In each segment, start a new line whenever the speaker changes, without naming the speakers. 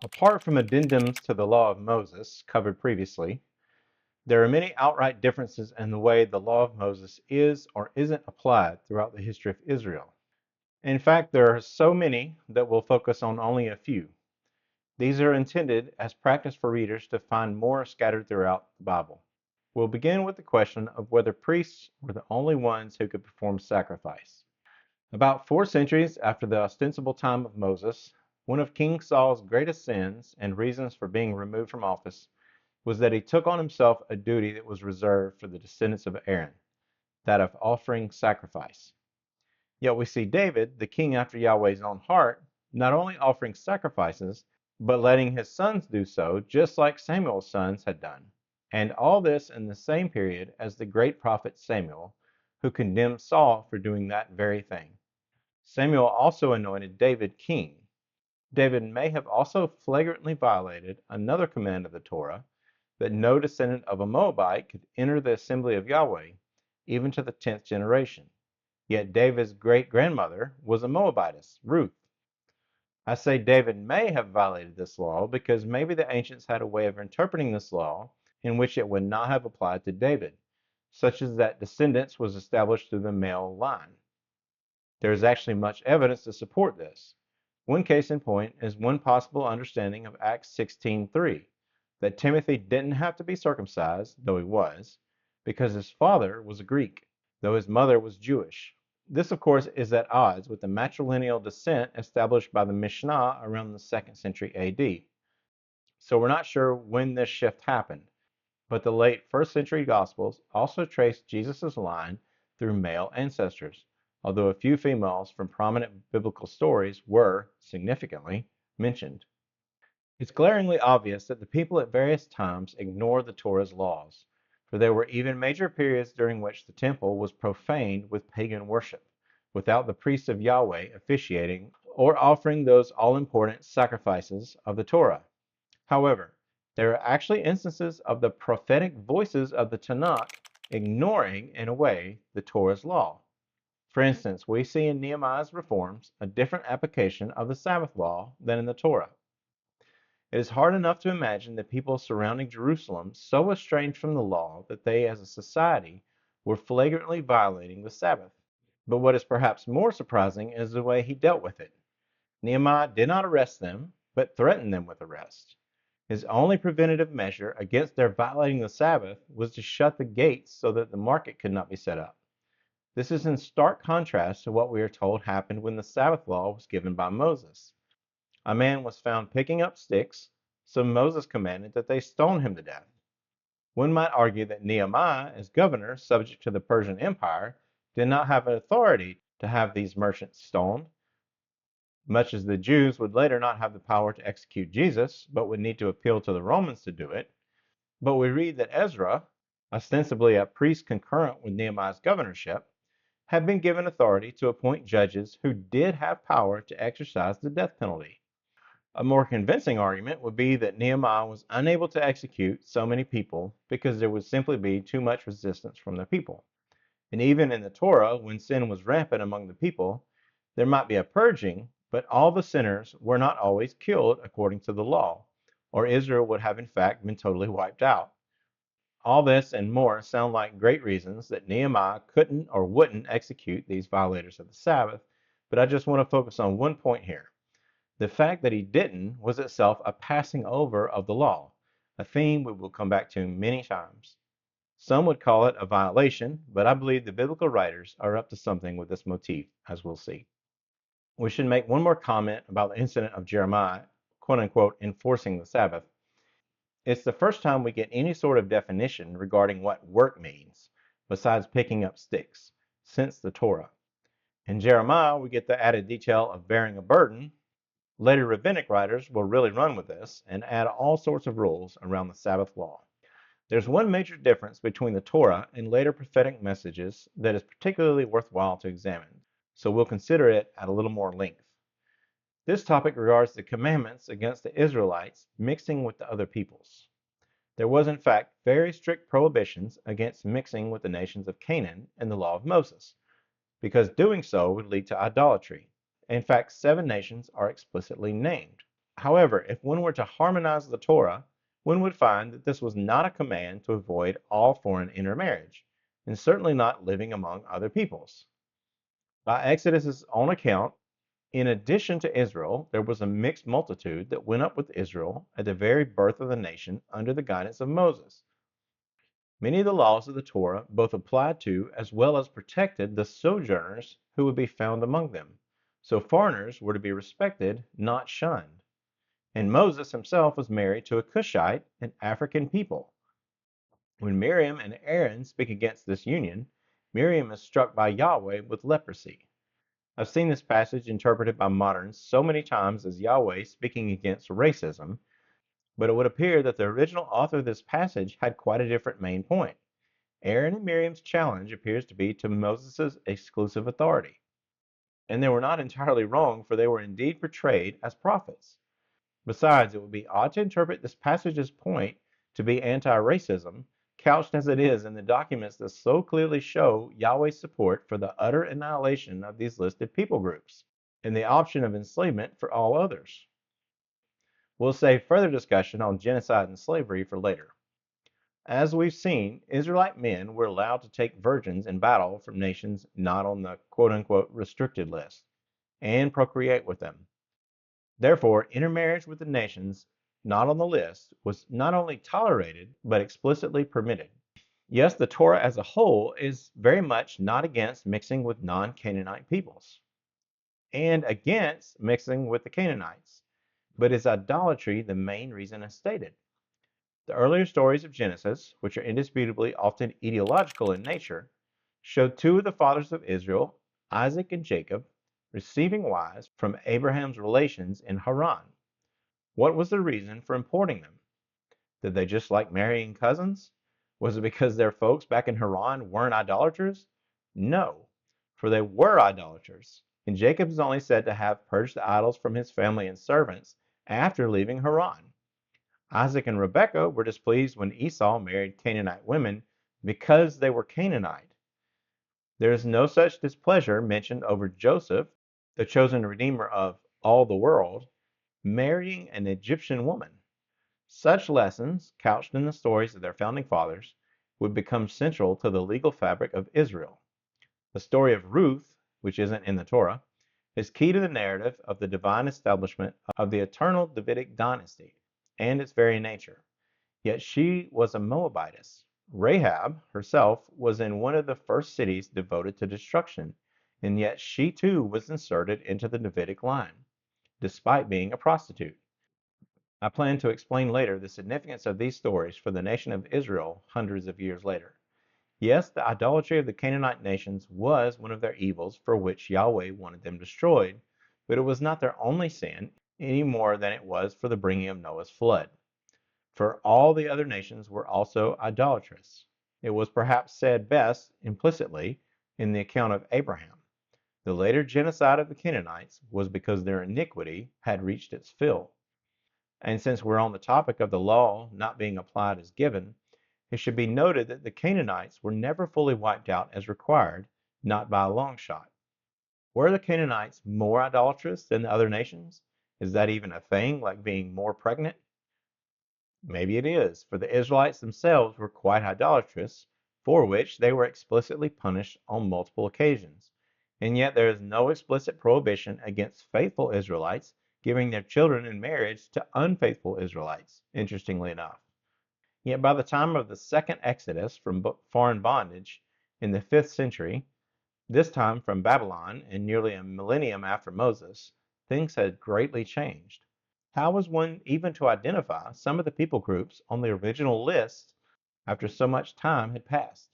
Apart from addendums to the law of Moses covered previously, there are many outright differences in the way the law of Moses is or isn't applied throughout the history of Israel. In fact, there are so many that we'll focus on only a few. These are intended as practice for readers to find more scattered throughout the Bible. We'll begin with the question of whether priests were the only ones who could perform sacrifice. About 4 centuries after the ostensible time of Moses, one of King Saul's greatest sins and reasons for being removed from office was that he took on himself a duty that was reserved for the descendants of Aaron, that of offering sacrifice. Yet we see David, the king after Yahweh's own heart, not only offering sacrifices, but letting his sons do so, just like Samuel's sons had done. And all this in the same period as the great prophet Samuel, who condemned Saul for doing that very thing. Samuel also anointed David king. David may have also flagrantly violated another command of the Torah, that no descendant of a Moabite could enter the assembly of Yahweh, even to the 10th generation. Yet David's great-grandmother was a Moabitess, Ruth. I say David may have violated this law because maybe the ancients had a way of interpreting this law in which it would not have applied to David, such as that descendants was established through the male line. There is actually much evidence to support this. One case in point is one possible understanding of Acts 16:3, that Timothy didn't have to be circumcised, though he was, because his father was a Greek, though his mother was Jewish. This, of course, is at odds with the matrilineal descent established by the Mishnah around the 2nd century AD. So we're not sure when this shift happened, but the late 1st century Gospels also trace Jesus' line through male ancestors, although a few females from prominent biblical stories were, significantly, mentioned. It's glaringly obvious that the people at various times ignored the Torah's laws, for there were even major periods during which the temple was profaned with pagan worship, without the priests of Yahweh officiating or offering those all-important sacrifices of the Torah. However, there are actually instances of the prophetic voices of the Tanakh ignoring, in a way, the Torah's law. For instance, we see in Nehemiah's reforms a different application of the Sabbath law than in the Torah. It is hard enough to imagine the people surrounding Jerusalem so estranged from the law that they as a society were flagrantly violating the Sabbath. But what is perhaps more surprising is the way he dealt with it. Nehemiah did not arrest them, but threatened them with arrest. His only preventative measure against their violating the Sabbath was to shut the gates so that the market could not be set up. This is in stark contrast to what we are told happened when the Sabbath law was given by Moses. A man was found picking up sticks, so Moses commanded that they stone him to death. One might argue that Nehemiah, as governor subject to the Persian Empire, did not have authority to have these merchants stoned, much as the Jews would later not have the power to execute Jesus, but would need to appeal to the Romans to do it. But we read that Ezra, ostensibly a priest concurrent with Nehemiah's governorship, had been given authority to appoint judges who did have power to exercise the death penalty. A more convincing argument would be that Nehemiah was unable to execute so many people because there would simply be too much resistance from the people. And even in the Torah, when sin was rampant among the people, there might be a purging, but all the sinners were not always killed according to the law, or Israel would have in fact been totally wiped out. All this and more sound like great reasons that Nehemiah couldn't or wouldn't execute these violators of the Sabbath, but I just want to focus on one point here. The fact that he didn't was itself a passing over of the law, a theme we will come back to many times. Some would call it a violation, but I believe the biblical writers are up to something with this motif, as we'll see. We should make one more comment about the incident of Jeremiah, quote unquote, enforcing the Sabbath. It's the first time we get any sort of definition regarding what work means, besides picking up sticks, since the Torah. In Jeremiah, we get the added detail of bearing a burden. Later rabbinic writers will really run with this and add all sorts of rules around the Sabbath law. There's one major difference between the Torah and later prophetic messages that is particularly worthwhile to examine, so we'll consider it at a little more length. This topic regards the commandments against the Israelites mixing with the other peoples. There was in fact very strict prohibitions against mixing with the nations of Canaan in the law of Moses, because doing so would lead to idolatry. In fact, 7 nations are explicitly named. However, if one were to harmonize the Torah, one would find that this was not a command to avoid all foreign intermarriage, and certainly not living among other peoples. By Exodus's own account, in addition to Israel, there was a mixed multitude that went up with Israel at the very birth of the nation under the guidance of Moses. Many of the laws of the Torah both applied to as well as protected the sojourners who would be found among them. So foreigners were to be respected, not shunned. And Moses himself was married to a Cushite, an African people. When Miriam and Aaron speak against this union, Miriam is struck by Yahweh with leprosy. I've seen this passage interpreted by moderns so many times as Yahweh speaking against racism, but it would appear that the original author of this passage had quite a different main point. Aaron and Miriam's challenge appears to be to Moses' exclusive authority. And they were not entirely wrong, for they were indeed portrayed as prophets. Besides, it would be odd to interpret this passage's point to be anti-racism, couched as it is in the documents that so clearly show Yahweh's support for the utter annihilation of these listed people groups, and the option of enslavement for all others. We'll save further discussion on genocide and slavery for later. As we've seen, Israelite men were allowed to take virgins in battle from nations not on the quote-unquote restricted list, and procreate with them. Therefore, intermarriage with the nations not on the list was not only tolerated, but explicitly permitted. Yes, the Torah as a whole is very much not against mixing with non-Canaanite peoples, and against mixing with the Canaanites, but is idolatry the main reason as stated? The earlier stories of Genesis, which are indisputably often ideological in nature, show two of the fathers of Israel, Isaac and Jacob, receiving wives from Abraham's relations in Haran. What was the reason for importing them? Did they just like marrying cousins? Was it because their folks back in Haran weren't idolaters? No, for they were idolaters, and Jacob is only said to have purged the idols from his family and servants after leaving Haran. Isaac and Rebekah were displeased when Esau married Canaanite women because they were Canaanite. There is no such displeasure mentioned over Joseph, the chosen redeemer of all the world, marrying an Egyptian woman. Such lessons, couched in the stories of their founding fathers, would become central to the legal fabric of Israel. The story of Ruth, which isn't in the Torah, is key to the narrative of the divine establishment of the eternal Davidic dynasty and its very nature. Yet she was a Moabitess. Rahab herself was in one of the first cities devoted to destruction, and yet she too was inserted into the Davidic line, despite being a prostitute. I plan to explain later the significance of these stories for the nation of Israel hundreds of years later. Yes, the idolatry of the Canaanite nations was one of their evils for which Yahweh wanted them destroyed, but it was not their only sin any more than it was for the bringing of Noah's flood. For all the other nations were also idolatrous. It was perhaps said best implicitly in the account of Abraham. The later genocide of the Canaanites was because their iniquity had reached its fill. And since we're on the topic of the law not being applied as given, it should be noted that the Canaanites were never fully wiped out as required, not by a long shot. Were the Canaanites more idolatrous than the other nations? Is that even a thing, like being more pregnant? Maybe it is, for the Israelites themselves were quite idolatrous, for which they were explicitly punished on multiple occasions. And yet there is no explicit prohibition against faithful Israelites giving their children in marriage to unfaithful Israelites, interestingly enough. Yet by the time of the second Exodus from foreign bondage in the 5th century, this time from Babylon and nearly a millennium after Moses, things had greatly changed. How was one even to identify some of the people groups on the original list after so much time had passed?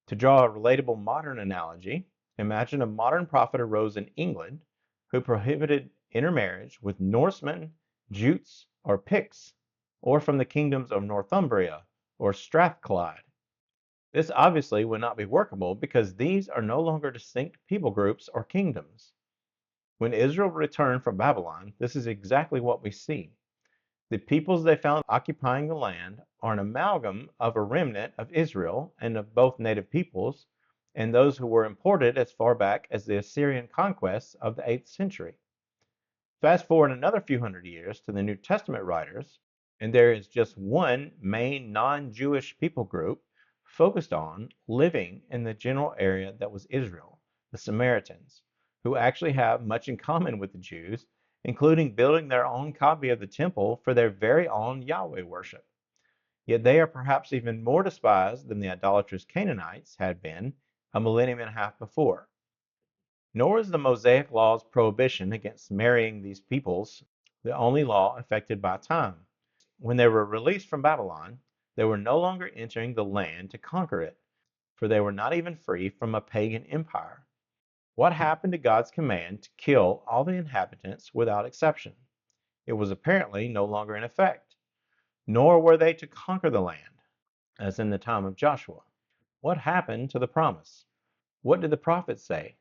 To draw a relatable modern analogy, imagine a modern prophet arose in England who prohibited intermarriage with Norsemen, Jutes, or Picts, or from the kingdoms of Northumbria or Strathclyde. This obviously would not be workable because these are no longer distinct people groups or kingdoms. When Israel returned from Babylon, this is exactly what we see. The peoples they found occupying the land are an amalgam of a remnant of Israel and of both native peoples and those who were imported as far back as the Assyrian conquests of the 8th century. Fast forward another few hundred years to the New Testament writers, and there is just one main non-Jewish people group focused on living in the general area that was Israel, the Samaritans, who actually have much in common with the Jews, including building their own copy of the temple for their very own Yahweh worship. Yet they are perhaps even more despised than the idolatrous Canaanites had been a millennium and a half before. Nor is the Mosaic Law's prohibition against marrying these peoples the only law affected by time. When they were released from Babylon, they were no longer entering the land to conquer it, for they were not even free from a pagan empire. What happened to God's command to kill all the inhabitants without exception? It was apparently no longer in effect. Nor were they to conquer the land, as in the time of Joshua. What happened to the promise? What did the prophets say?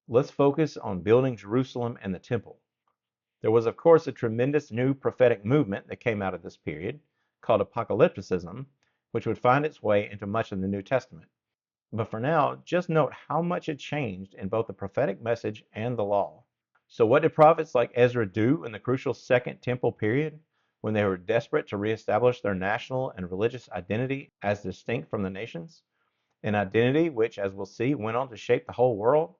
Let's focus on building Jerusalem and the temple. There was, of course, a tremendous new prophetic movement that came out of this period, called apocalypticism, which would find its way into much of the New Testament. But for now, just note how much it changed in both the prophetic message and the law. So what did prophets like Ezra do in the crucial Second Temple period, when they were desperate to reestablish their national and religious identity as distinct from the nations? An identity which, as we'll see, went on to shape the whole world?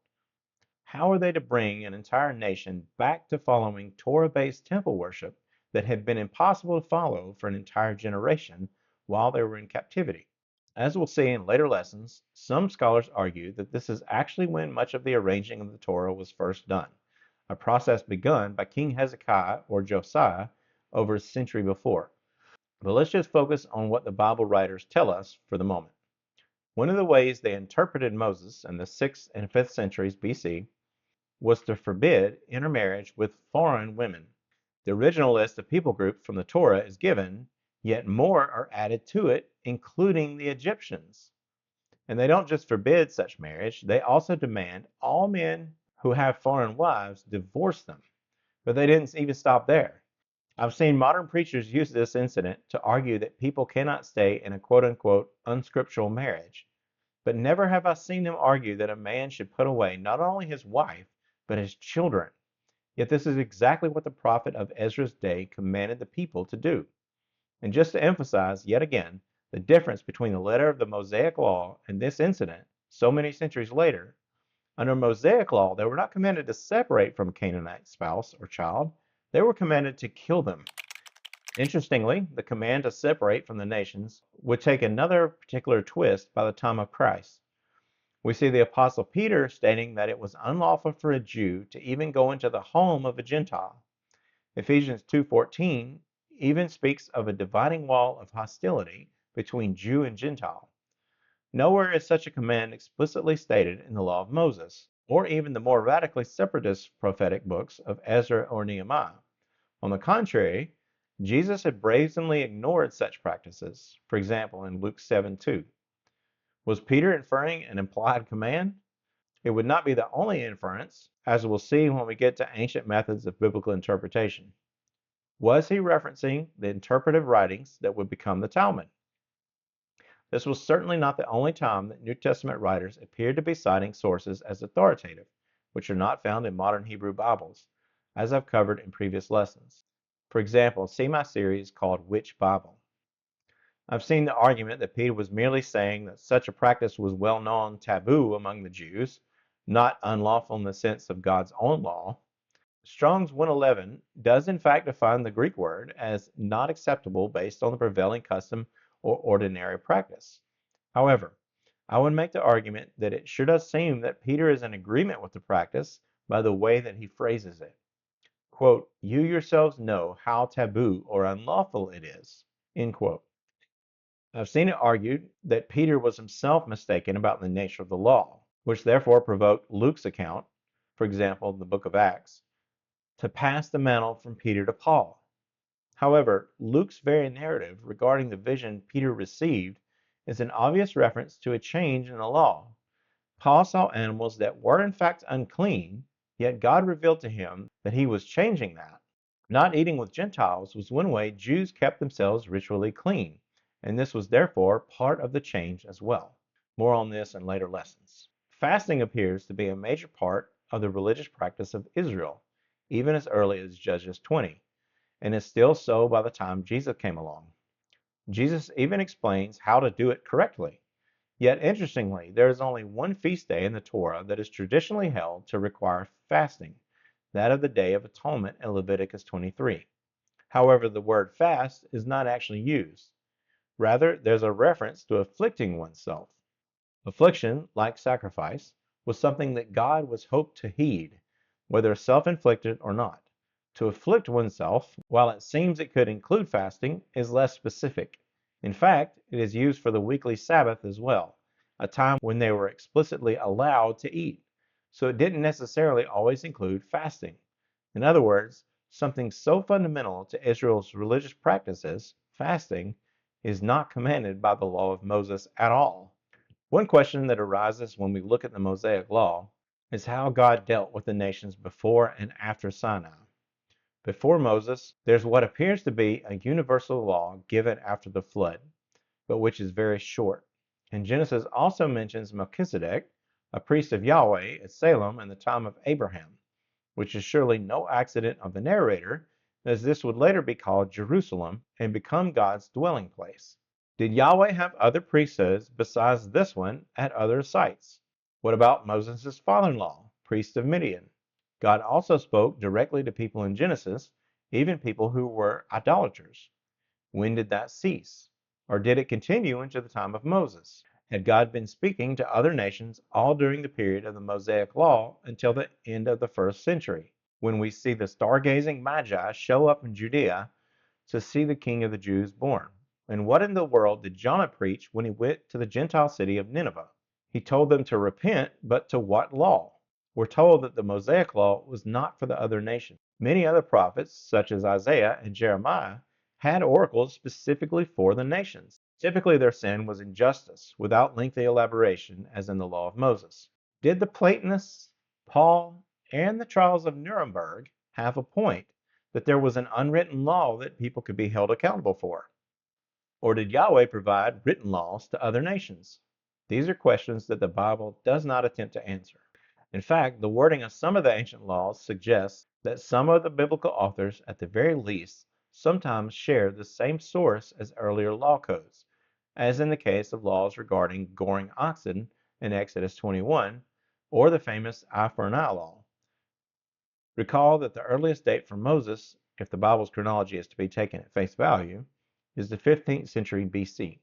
How are they to bring an entire nation back to following Torah-based temple worship that had been impossible to follow for an entire generation while they were in captivity? As we'll see in later lessons, some scholars argue that this is actually when much of the arranging of the Torah was first done, a process begun by King Hezekiah or Josiah over a century before. But let's just focus on what the Bible writers tell us for the moment. One of the ways they interpreted Moses in the 6th and 5th centuries BC was to forbid intermarriage with foreign women. The original list of people groups from the Torah is given, yet more are added to it, including the Egyptians. And they don't just forbid such marriage, they also demand all men who have foreign wives divorce them. But they didn't even stop there. I've seen modern preachers use this incident to argue that people cannot stay in a quote unquote unscriptural marriage. But never have I seen them argue that a man should put away not only his wife, but his children. Yet this is exactly what the prophet of Ezra's day commanded the people to do. And just to emphasize yet again the difference between the letter of the Mosaic Law and this incident so many centuries later, under Mosaic Law, they were not commanded to separate from a Canaanite spouse or child, they were commanded to kill them. Interestingly, the command to separate from the nations would take another particular twist by the time of Christ. We see the Apostle Peter stating that it was unlawful for a Jew to even go into the home of a Gentile. Ephesians 2:14 even speaks of a dividing wall of hostility between Jew and Gentile. Nowhere is such a command explicitly stated in the law of Moses, or even the more radically separatist prophetic books of Ezra or Nehemiah. On the contrary, Jesus had brazenly ignored such practices, for example in Luke 7:2. Was Peter inferring an implied command? It would not be the only inference, as we'll see when we get to ancient methods of biblical interpretation. Was he referencing the interpretive writings that would become the Talmud? This was certainly not the only time that New Testament writers appeared to be citing sources as authoritative, which are not found in modern Hebrew Bibles, as I've covered in previous lessons. For example, see my series called Which Bible? I've seen the argument that Peter was merely saying that such a practice was well-known taboo among the Jews, not unlawful in the sense of God's own law. Strong's 111 does in fact define the Greek word as not acceptable based on the prevailing custom or ordinary practice. However, I would make the argument that it sure does seem that Peter is in agreement with the practice by the way that he phrases it. Quote, "You yourselves know how taboo or unlawful it is." End quote. I've seen it argued that Peter was himself mistaken about the nature of the law, which therefore provoked Luke's account, for example, the book of Acts, to pass the mantle from Peter to Paul. However, Luke's very narrative regarding the vision Peter received is an obvious reference to a change in the law. Paul saw animals that were in fact unclean, yet God revealed to him that he was changing that. Not eating with Gentiles was one way Jews kept themselves ritually clean, and this was therefore part of the change as well. More on this in later lessons. Fasting appears to be a major part of the religious practice of Israel, even as early as Judges 20, and is still so by the time Jesus came along. Jesus even explains how to do it correctly. Yet, interestingly, there is only one feast day in the Torah that is traditionally held to require fasting, that of the Day of Atonement in Leviticus 23. However, the word fast is not actually used. Rather, there's a reference to afflicting oneself. Affliction, like sacrifice, was something that God was hoped to heed, whether self-inflicted or not. To afflict oneself, while it seems it could include fasting, is less specific. In fact, it is used for the weekly Sabbath as well, a time when they were explicitly allowed to eat. So it didn't necessarily always include fasting. In other words, something so fundamental to Israel's religious practices, fasting, is not commanded by the law of Moses at all. One question that arises when we look at the Mosaic Law is how God dealt with the nations before and after Sinai. Before Moses, there's what appears to be a universal law given after the flood, but which is very short. And Genesis also mentions Melchizedek, a priest of Yahweh at Salem in the time of Abraham, which is surely no accident of the narrator, as this would later be called Jerusalem and become God's dwelling place. Did Yahweh have other priesthoods besides this one at other sites? What about Moses' father-in-law, priest of Midian? God also spoke directly to people in Genesis, even people who were idolaters. When did that cease? Or did it continue into the time of Moses? Had God been speaking to other nations all during the period of the Mosaic Law until the end of the 1st century, when we see the stargazing Magi show up in Judea to see the King of the Jews born? And what in the world did Jonah preach when he went to the Gentile city of Nineveh? He told them to repent, but to what law? We're told that the Mosaic Law was not for the other nations. Many other prophets, such as Isaiah and Jeremiah, had oracles specifically for the nations. Typically, their sin was injustice, without lengthy elaboration, as in the Law of Moses. Did the Platonists, Paul, and the trials of Nuremberg have a point that there was an unwritten law that people could be held accountable for? Or did Yahweh provide written laws to other nations? These are questions that the Bible does not attempt to answer. In fact, the wording of some of the ancient laws suggests that some of the biblical authors, at the very least, sometimes share the same source as earlier law codes, as in the case of laws regarding goring oxen in Exodus 21, or the famous eye for an eye law. Recall that the earliest date for Moses, if the Bible's chronology is to be taken at face value, is the 15th century BC.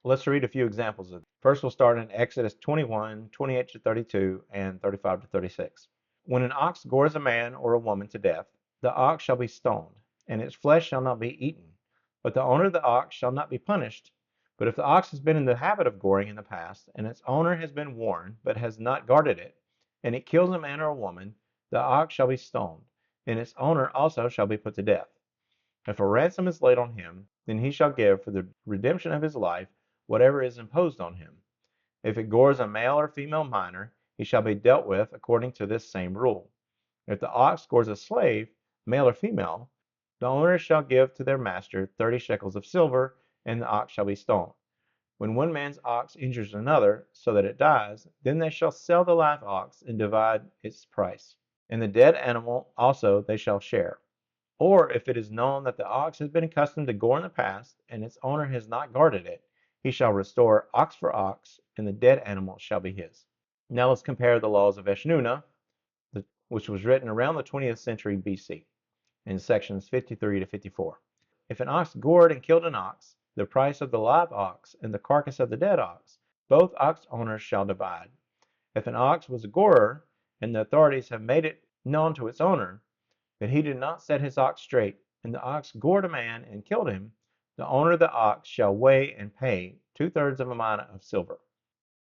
Let's read a few examples of this. First, we'll start in Exodus 21, 28 to 32, and 35 to 36. When an ox gores a man or a woman to death, the ox shall be stoned, and its flesh shall not be eaten. But the owner of the ox shall not be punished. But if the ox has been in the habit of goring in the past, and its owner has been warned, but has not guarded it, and it kills a man or a woman, the ox shall be stoned, and its owner also shall be put to death. If a ransom is laid on him, then he shall give for the redemption of his life whatever is imposed on him. If it gores a male or female minor, he shall be dealt with according to this same rule. If the ox gores a slave, male or female, the owner shall give to their master 30 shekels of silver, and the ox shall be stoned. When one man's ox injures another, so that it dies, then they shall sell the live ox and divide its price. And the dead animal also they shall share. Or if it is known that the ox has been accustomed to gore in the past, and its owner has not guarded it, he shall restore ox for ox, and the dead animal shall be his. Now let's compare the laws of Eshnunna, which was written around the 20th century BC, in sections 53 to 54. If an ox gored and killed an ox, the price of the live ox and the carcass of the dead ox, both ox owners shall divide. If an ox was a gorer, and the authorities have made it known to its owner that he did not set his ox straight, and the ox gored a man and killed him, the owner of the ox shall weigh and pay 2/3 of a mina of silver.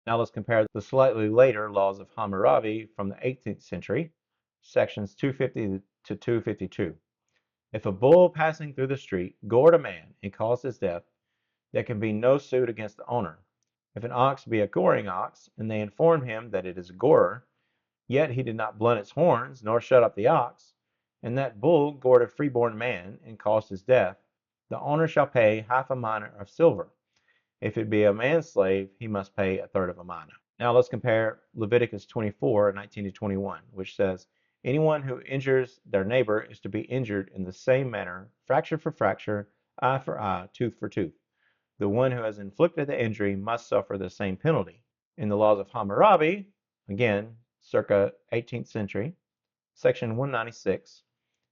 Now let's compare the slightly later laws of Hammurabi from the 18th century, sections 250 to 252. If a bull passing through the street gored a man and caused his death, there can be no suit against the owner. If an ox be a goring ox, and they inform him that it is a gorer, yet he did not blunt its horns nor shut up the ox, and that bull gored a freeborn man and caused his death, the owner shall pay half a mina of silver. If it be a man's slave, he must pay 1/3 of a mina. Now let's compare Leviticus 24, 19 to 21, which says, Anyone who injures their neighbor is to be injured in the same manner, fracture for fracture, eye for eye, tooth for tooth. The one who has inflicted the injury must suffer the same penalty. In the laws of Hammurabi, again, circa 18th century, section 196,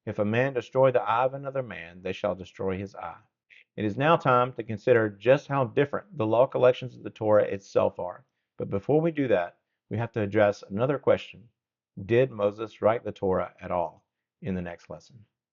if a man destroy the eye of another man, they shall destroy his eye. It is now time to consider just how different the law collections of the Torah itself are. But before we do that, we have to address another question. Did Moses write the Torah at all? In the next lesson.